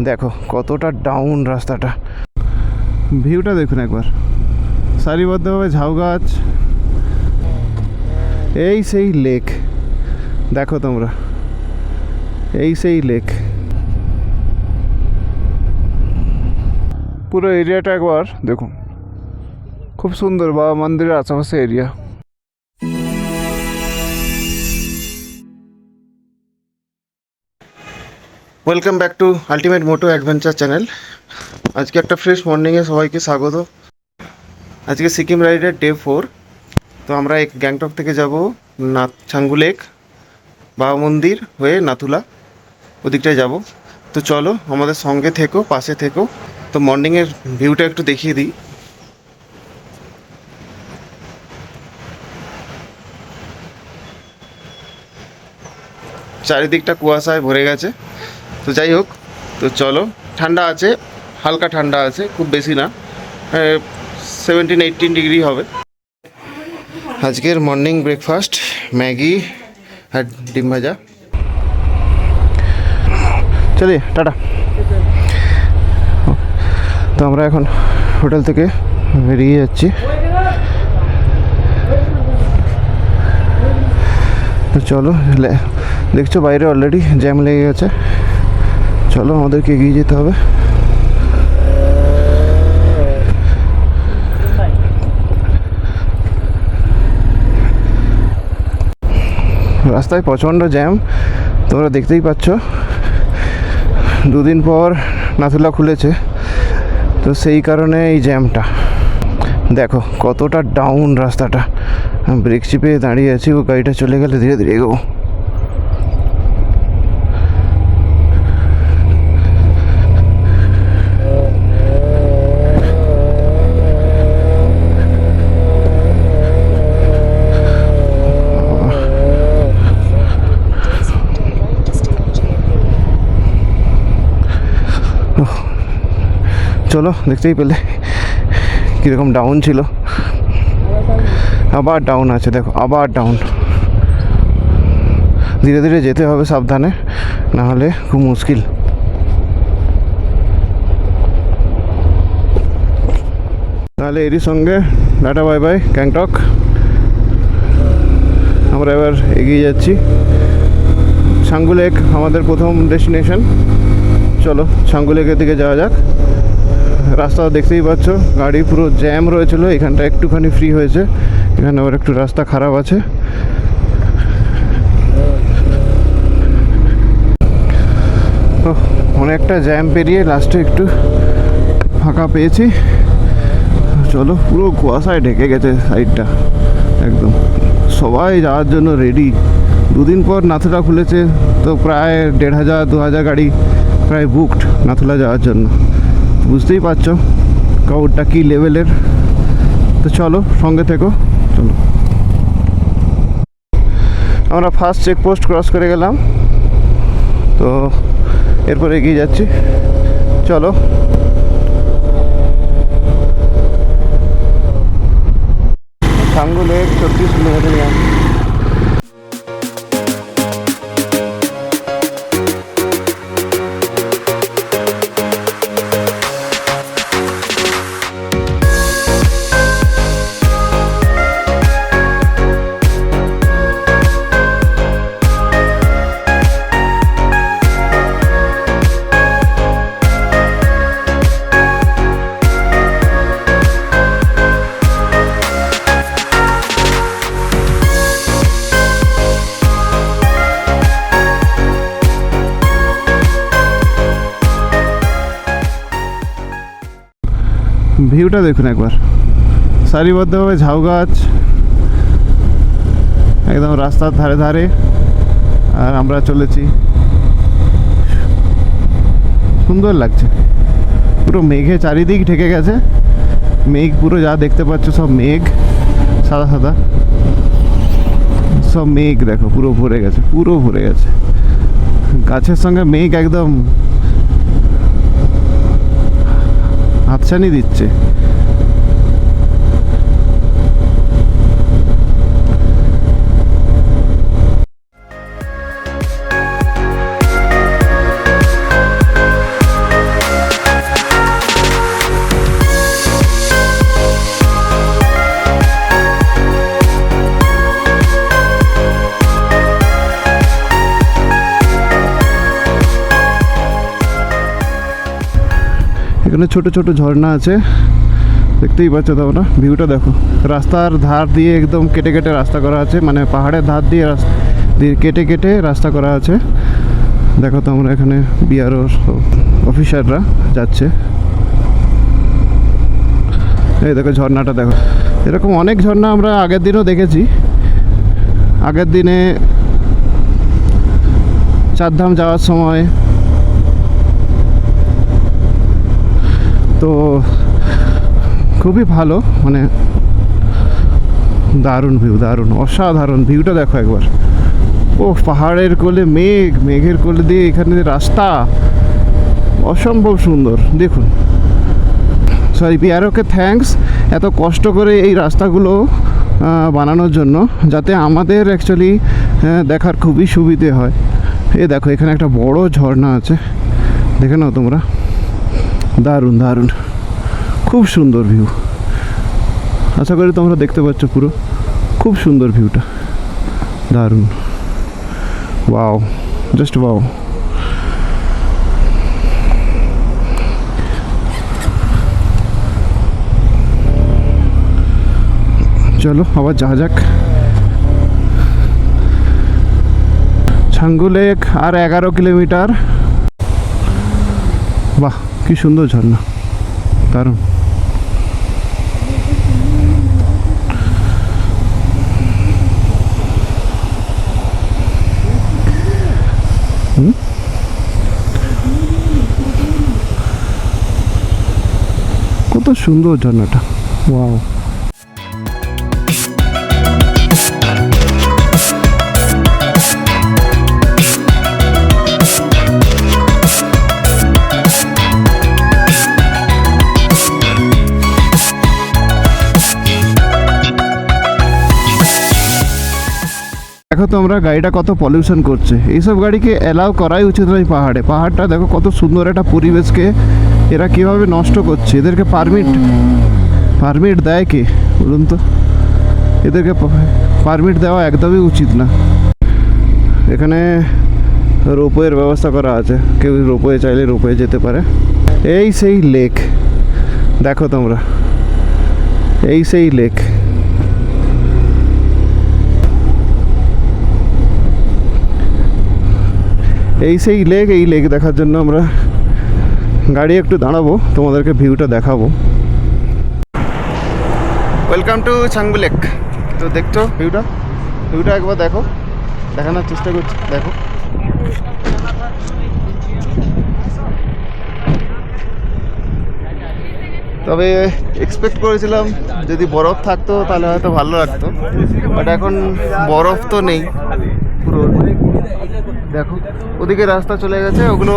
দেখো কতটা ডাউন রাস্তাটা, ভিউটা দেখুন একবার, সারিবদ্ধভাবে ঝাউ গাছ, এই সেই লেক, দেখো তোমরা এই সেই লেক। পুরো এরিয়াটা একবার দেখুন, খুব সুন্দর বাবা মন্দিরের আশেপাশে area. Welcome back to ultimate moto adventure channel. আজকে একটা ফ্রেশ মর্নিংয়ে সবাইকে স্বাগত। আজকে সিকিম রাইডের ডে 4। তো আমরা গ্যাংটক থেকে যাব ছাঙ্গু লেক, বাবা মন্দির হয়ে নাথুলা, ওদিকটায় যাব। তো চলো আমাদের সঙ্গে থেকো, পাশে থেকো। তো মর্নিংয়ের ভিউটা একটু দেখিয়ে দিই। চারিদিকটা কুয়াশায় ভরে গেছে। তো যাই হোক, তো চলো, ঠান্ডা আছে, হালকা ঠান্ডা আছে, খুব বেশি না, 17-18 ডিগ্রি হবে। আজকের মর্নিং ব্রেকফাস্ট ম্যাগি আর ডিম ভাজা। চলি টাটা। তো আমরা এখন হোটেল থেকে বেরিয়ে যাচ্ছি। তো চলো, দেখছো বাইরে অলরেডি জ্যাম লেগে গেছে। চলো আমাদেরকে এগিয়ে যেতে হবে। রাস্তায় প্রচণ্ড জ্যাম, তোমরা দেখতেই পাচ্ছ। দুদিন পর নাথুলা খুলেছে, তো সেই কারণে এই জ্যামটা। দেখো কতটা ডাউন রাস্তাটা, ব্রেক চিপে দাঁড়িয়ে আছি, ও গাড়িটা চলে গেলে ধীরে ধীরে এগোবো। চলো, দেখতেই পেলে কীরকম ডাউন ছিল, আবার ডাউন আছে, দেখো আবার ডাউন। ধীরে ধীরে যেতে হবে সাবধানে, না হলে খুব মুশকিল। তাহলে এরই সঙ্গে টাটা বাই বাই গ্যাংটক। আমরা এবার এগিয়ে যাচ্ছি ছাঙ্গু লেক, আমাদের প্রথম ডেস্টিনেশন। চলো ছাঙ্গু লেকের দিকে যাওয়া যাক। রাস্তা দেখতেই পাচ্ছ, গাড়ি পুরো জ্যাম রয়েছিল, এখানটা একটুখানি ফ্রি হয়েছে, এখানে আবার একটু রাস্তা খারাপ আছে। অনেকটা জ্যাম পেরিয়ে লাস্টে একটু ফাঁকা পেয়েছি। চলো, পুরো কুয়াশায় ঢেকে গেছে সাইডটা একদম, সবাই যাওয়ার জন্য রেডি। দুদিন পর নাথুলা খুলেছে, তো প্রায় 1500-2000 গাড়ি প্রায় বুকড নাথুলা যাওয়ার জন্য। বুঝতেই পারছো ক্রাউডটা কী লেভেলের। তো চলো সঙ্গে থেকো। চলো, আমরা ফার্স্ট চেকপোস্ট ক্রস করে গেলাম, তো এরপরে এগিয়ে যাচ্ছি। চলো, ছাঙ্গু লেক 34 কিলোমিটার। ভিউটা দেখুন একবার, সারিবদ্ধভাবে ঝাউ গাছ একদম রাস্তার ধারে ধারে, আর আমরা চলেছি। সুন্দর লাগছে, পুরো মেঘে চারিদিক ঢেকে গেছে। মেঘ পুরো যা দেখতে পাচ্ছ সব মেঘ, সাদা সাদা সব মেঘ, দেখো পুরো ভরে গেছে, পুরো ভরে গেছে। গাছের সঙ্গে মেঘ একদম হাতছানি দিচ্ছে। এখানে ছোট ছোট ঝর্ণা আছে, দেখতেই পাচ্ছ তোমরা। ভিউটা দেখো, রাস্তার ধার দিয়ে একদম কেটে কেটে রাস্তা করা আছে, মানে পাহাড়ের ধার দিয়ে কেটে কেটে রাস্তা করা আছে। দেখো তোমরা এখানে বিআরও অফিসাররা যাচ্ছে। এই দেখো ঝর্ণাটা দেখো। এরকম অনেক ঝর্ণা আমরা আগের দিনও দেখেছি। আগের দিনে চারধাম যাওয়ার সময় তো খুবই ভালো, মানে দারুণ ভিউ, দারুণ অসাধারণ ভিউটা দেখো একবার। ও পাহাড়ের কোলে মেঘ, মেঘের কোলে দিয়ে এখানে রাস্তা, অসম্ভব সুন্দর। দেখুন, সরি বিআরওকে থ্যাঙ্কস এত কষ্ট করে এই রাস্তাগুলো বানানোর জন্য, যাতে আমাদের অ্যাকচুয়ালি দেখার খুবই সুবিধে হয়। এই দেখো এখানে একটা বড় ঝর্ণা আছে, দেখে নাও তোমরা। দারুণ দারুণ, খুব সুন্দর ভিউ। আশা করি তোমরা দেখতে পাচ্ছ পুরো, খুব সুন্দর ভিউটা, দারুণ। Wow, just wow. চলো আবার যাওয়া যাক। ছাঙ্গু লেক আর 11 কিলোমিটার। বাহ, কি সুন্দর ঝর্ণা, দারুণ। কত সুন্দর ঝর্ণাটা, ওয়াও। দেখো তোমরা গাড়িটা কত পলিউশন করছে। এইসব গাড়িকে অ্যালাউ করাই উচিত নয় পাহাড়ে। পাহাড়টা দেখো কত সুন্দর একটা পরিবেশকে এরা কীভাবে নষ্ট করছে। এদেরকে পারমিট দেয় কে বলুন তো? এদেরকে পারমিট দেওয়া একদমই উচিত না। এখানে রোপওয়ের ব্যবস্থা করা আছে, কেউ রোপওয়ে চাইলে রোপওয়ে যেতে পারে। এই সেই লেক, দেখো তোমরা, এই সেই লেক। এই সেই লেক, এই লেক দেখার জন্য আমরা গাড়ি একটু দাঁড়াবো, তোমাদেরকে ভিউটা দেখাবো। Welcome to Changu lake. তো দেখছো ভিউটা একবার দেখো, দেখানোর চেষ্টা করছি। দেখো তবে এক্সপেক্ট করেছিলাম যদি বরফ থাকতো তাহলে হয়তো ভালো লাগতো, বাট এখন বরফ তো নেই পুরো। দেখো ওদিকে রাস্তা চলে গেছে, ওগুলো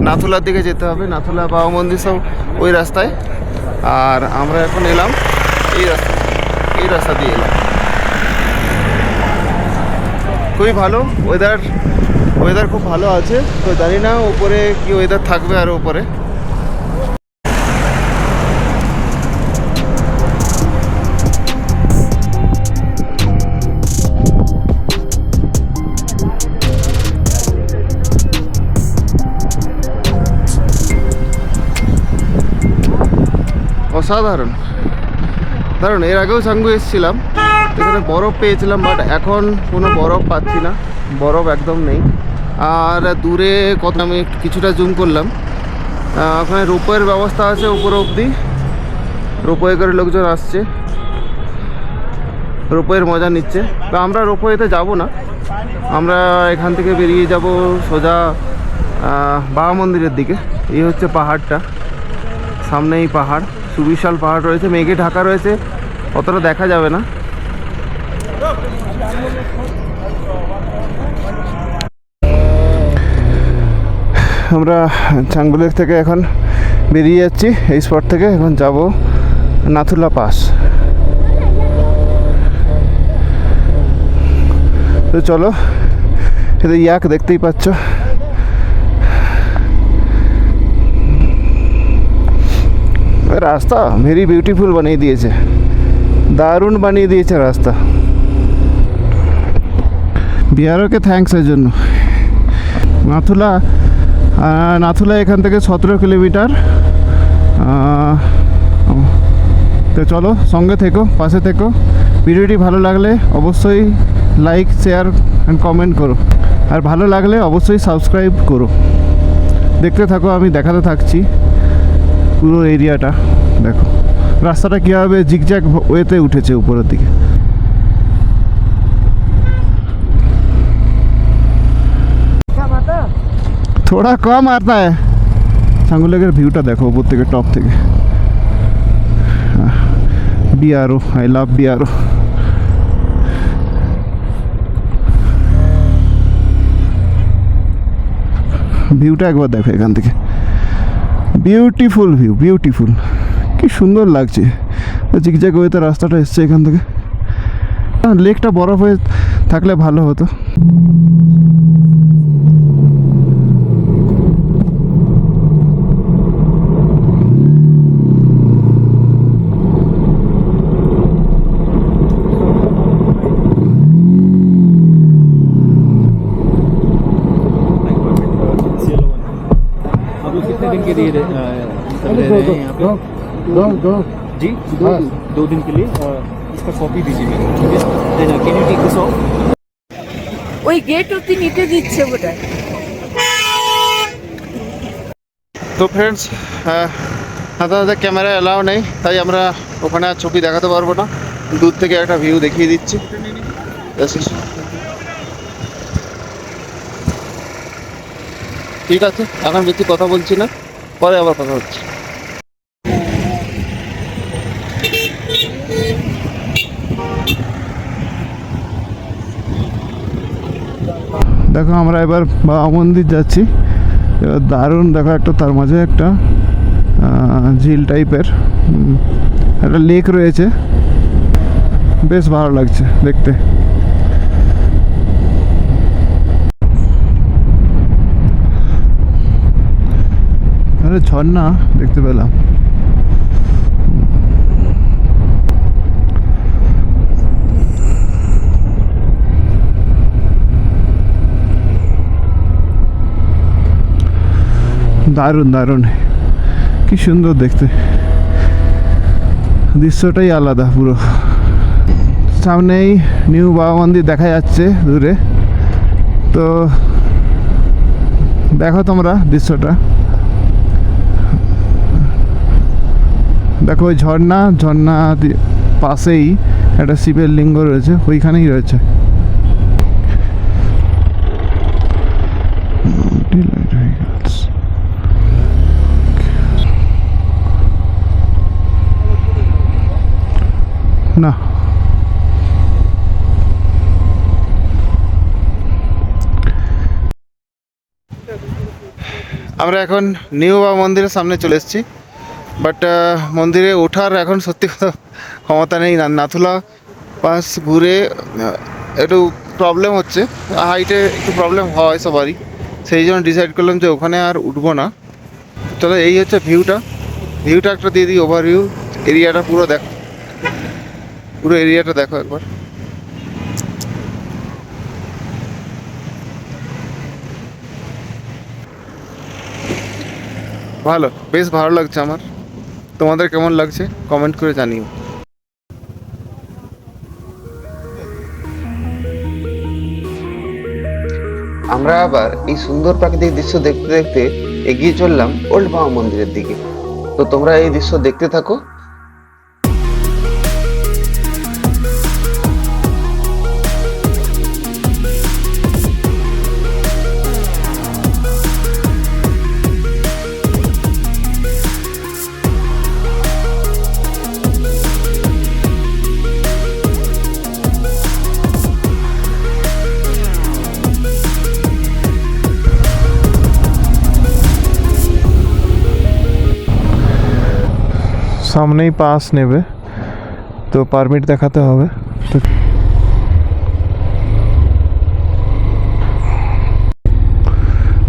নাথুলার দিকে যেতে হবে। নাথুলা বাবা মন্দির সব ওই রাস্তায়, আর আমরা এখন এলাম এই রাস্তা দিয়ে এলাম। খুবই ভালো ওয়েদার খুব ভালো আছে। তো জানি না উপরে কি ওয়েদার থাকবে, আর উপরে অসাধারণ দারুণ। এর আগেও ছাঙ্গু এসেছিলাম, এখানে বরফ পেয়েছিলাম, বাট এখন কোনো বরফ পাচ্ছি না, বরফ একদম নেই। আর দূরে কত, আমি কিছুটা জুম করলাম, ওখানে রোপওয়ের ব্যবস্থা আছে উপরে অবধি। রোপওয়ে করে লোকজন আসছে, রোপওয়ের মজা নিচ্ছে। তো আমরা রোপওয়েতে যাব না, আমরা এখান থেকে বেরিয়ে যাব সোজা বাবা মন্দিরের দিকে। এই হচ্ছে পাহাড়টা, সামনেই পাহাড়, সুবিশাল পাহাড় রয়েছে, মেঘে ঢাকা রয়েছে, অতটা দেখা যাবে না। আমরা ছাঙ্গু লেক থেকে এখন বেরিয়ে যাচ্ছি, এই স্পট থেকে এখন যাব নাথুলা পাস। তো চলো, এদের ইয়াক দেখতেই পাচ্ছ। রাস্তা ভেরি বিউটিফুল বানিয়ে দিয়েছে, দারুণ বানিয়ে দিয়েছে রাস্তা। বিআরওকে থ্যাঙ্কস এর জন্য। নাথুলা এখান থেকে 17 কিলোমিটার, তো চলো, সঙ্গে থেকো, পাশে থেকো। ভিডিওটি ভালো লাগলে অবশ্যই লাইক, শেয়ার অ্যান্ড কমেন্ট করো, আর ভালো লাগলে অবশ্যই সাবস্ক্রাইব করো। দেখতে থাকো, আমি দেখাতে থাকছি পুরো এরিয়াটা। দেখো রাস্তাটা কীভাবে জিগজ্যাগ ওয়েতে উঠেছে উপরের দিকে। थोड़ा कम आता है। सांगू लेकर ভিউটা দেখো উপর থেকে, টপ থেকে। BRO, I love BRO. ভিউটা একবার দেখো এখান থেকে, বিউটিফুল ভিউ, বিউটিফুল। কি সুন্দর লাগছে জিগজ্যাগ ওয়েতে রাস্তাটা এসছে এখান থেকে। লেকটা বরফ হয়ে থাকলে ভালো হতো। कितने दिन के लिए रह रहे हैं यहाँ पे? जी दो दिन के लिए। इसका कॉपी दीजिए मेरे को, ठीक है? Then can you take this off? ওই গেট অব্দি নিতে দিচ্ছে বোধহয়। তো ফ্রেন্ডস, হাতে হাতে ক্যামেরা অ্যালাউ নেই, তাই আমরা ওখানে আর ছবি দেখাতে পারবো না। দূর থেকে একটা ভিউ দেখিয়ে দিচ্ছি। ঠিক আছে, এখন বেশি কথা বলছি না, পরে আবার কথা হচ্ছে। দেখো আমরা এবার বাবা মন্দির যাচ্ছি। এবার দারুণ দেখো, একটা তার মাঝে একটা ঝিল টাইপের একটা লেক রয়েছে, বেশ ভালো লাগছে দেখতে। আরে ঝর্ণা দেখতে পেলাম। দারুণ দারুণ, কি সুন্দর দেখতে, দৃশ্যটাই আলাদা পুরো। সামনেই নিউ বাবা মন্দির দেখা যাচ্ছে দূরে। তো দেখো তোমরা দৃশ্যটা, দেখো ওই ঝর্ণা পাশেই একটা শিবের লিঙ্গ রয়েছে, ওইখানেই রয়েছে। না আমরা এখন নিউ বাবা মন্দিরের সামনে চলে এসেছি, বাট মন্দিরে ওঠার এখন সত্যি কথা ক্ষমতা নেই। নাথুলা পাস ঘুরে একটু প্রবলেম হচ্ছে, হাইটে একটু প্রবলেম হয় সবারই, সেই জন্য ডিসাইড করলাম যে ওখানে আর উঠবো না। চলো, এই হচ্ছে ভিউটা একটা দিয়ে দিই, ওভারভিউ। এরিয়াটা পুরো দেখো, পুরো এরিয়াটা দেখো একবার। ভালো, বেশ ভালো লাগছে আমার। তোমাদের কেমন লাগছে কমেন্ট করে জানিও। আমরা আবার এই সুন্দর প্রাকৃতিক দৃশ্য দেখতে দেখতে এগিয়ে চললাম ওল্ড বাবা মন্দিরের দিকে। তো তোমরা এই দৃশ্য দেখতে থাকো। সামনেই পাস নেবে, তো পারমিট দেখাতে হবে। তো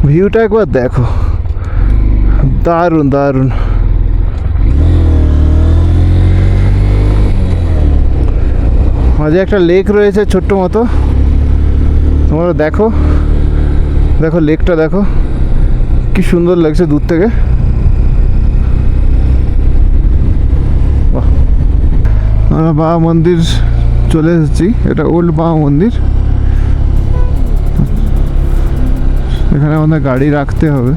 ভিউটা একবার দেখো, দারুণ দারুণ। মাঝে একটা লেক রয়েছে ছোট্ট মতো, তোমরা দেখো দেখো লেকটা দেখো, কি সুন্দর লাগছে দূর থেকে। আমরা বাবা মন্দির চলে এসেছি। এটা ওল্ড বাবা মন্দির। এখানে আমাদের গাড়ি রাখতে হবে।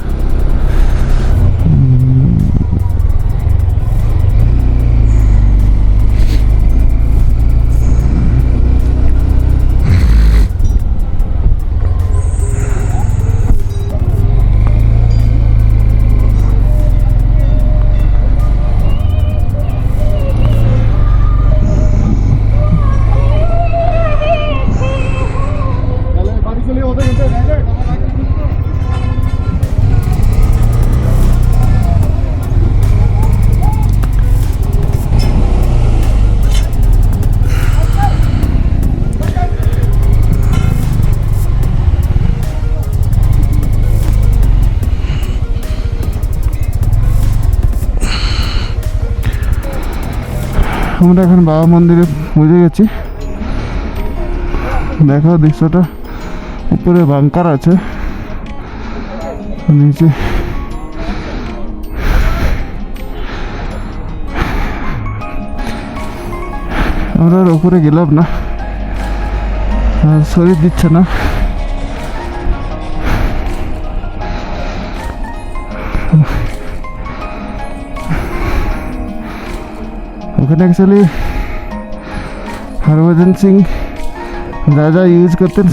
আমরা এখন বাবা মন্দিরে পৌঁছে গেছি। দেখো দৃশ্যটা, উপরে বাংকার আছে, নিচে আমরা আর উপরে গেলাম না, শরীর দিচ্ছে না। ওখানে অ্যাকচুয়ালি হরভজন সিং যা যা ইউজ করতেন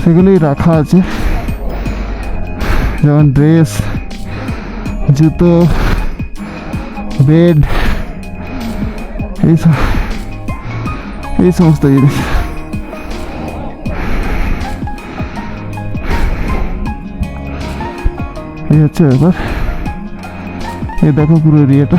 সেগুলোই রাখা আছে, যেমন ড্রেস, জুতো, বেড, এই সমস্ত জিনিস। এই হচ্ছে ব্যাপার। এই দেখো পুরো এরিয়াটা।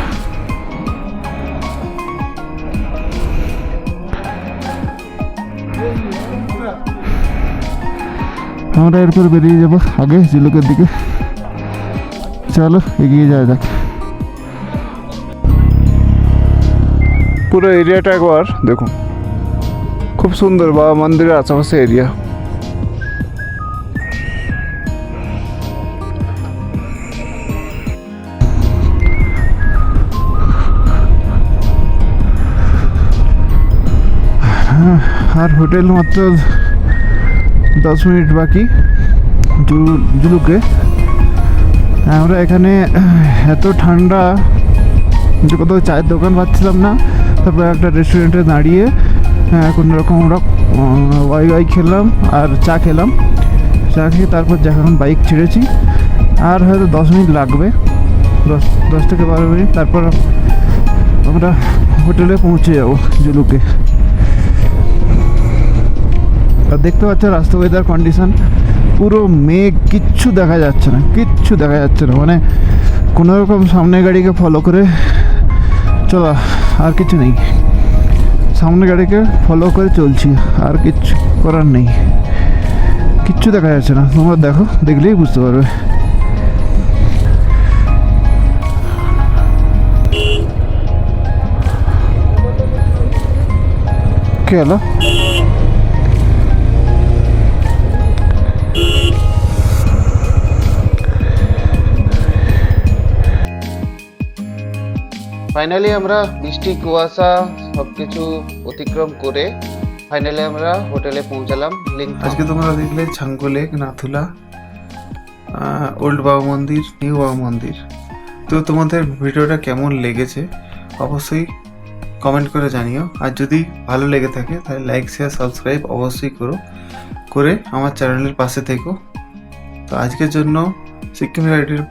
আমরা এরপর বেরিয়ে যাবো আগে ঝিলুকের দিকে। চলো এগিয়ে যাওয়া যাক। পুরো এরিয়াটা একবার দেখুন, খুব সুন্দর বাবা মন্দিরের আশেপাশে এরিয়া। আর হোটেল মাত্র 10 মিনিট বাকি জুলুকে। আমরা এখানে এত ঠান্ডা যে কোথাও চায়ের দোকান পাচ্ছিলাম না। তারপর একটা রেস্টুরেন্টে দাঁড়িয়ে কোনো রকম আমরা ওয়াই খেলাম আর চা খেলাম। চা খেয়ে তারপর যখন বাইক ছেড়েছি, আর হয়তো 10 মিনিট লাগবে, 10 থেকে 12 মিনিট, তারপর আমরা হোটেলে পৌঁছে যাবো জুলুকে। আর দেখতে পাচ্ছ রাস্তা ওয়েদার কন্ডিশন পুরো মেঘ, কিচ্ছু দেখা যাচ্ছে না, কিচ্ছু দেখা যাচ্ছে না। মানে কোনো রকম সামনে গাড়িকে ফলো করে চলা, আর কিছু নেই। সামনে গাড়িকে ফলো করে চলছি, আর কিচ্ছু করার নেই, কিচ্ছু দেখা যাচ্ছে না। তোমরা দেখো, দেখলেই বুঝতে পারবে। কি হলো? ফাইনালি আমরা বৃষ্টি, কুয়াশা সবকিছু অতিক্রম করে ফাইনালি আমরা হোটেলে পৌঁছালাম। আজকে তোমরা দেখলে ছাঙ্গো লেক, নাথুলা, ওল্ড বাবা মন্দির, নিউ বাবা মন্দির। তো তোমাদের ভিডিওটা কেমন লেগেছে অবশ্যই কমেন্ট করে জানিও। আর যদি ভালো লেগে থাকে তাহলে লাইক, শেয়ার, সাবস্ক্রাইব অবশ্যই করে আমার চ্যানেলের পাশে থেকো। তো আজকের জন্য সিকিম রাইডের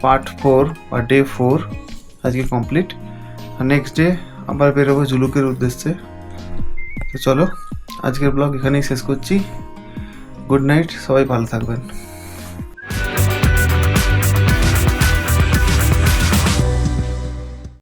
পার্ট 4 বা ডে 4 আজকে কমপ্লিট। আর নেক্সট ডে আবার বেরোবো জুলুকের উদ্দেশ্যে। তো চলো আজকের ব্লগ এখানেই শেষ করছি। গুড নাইট, সবাই ভালো থাকবেন।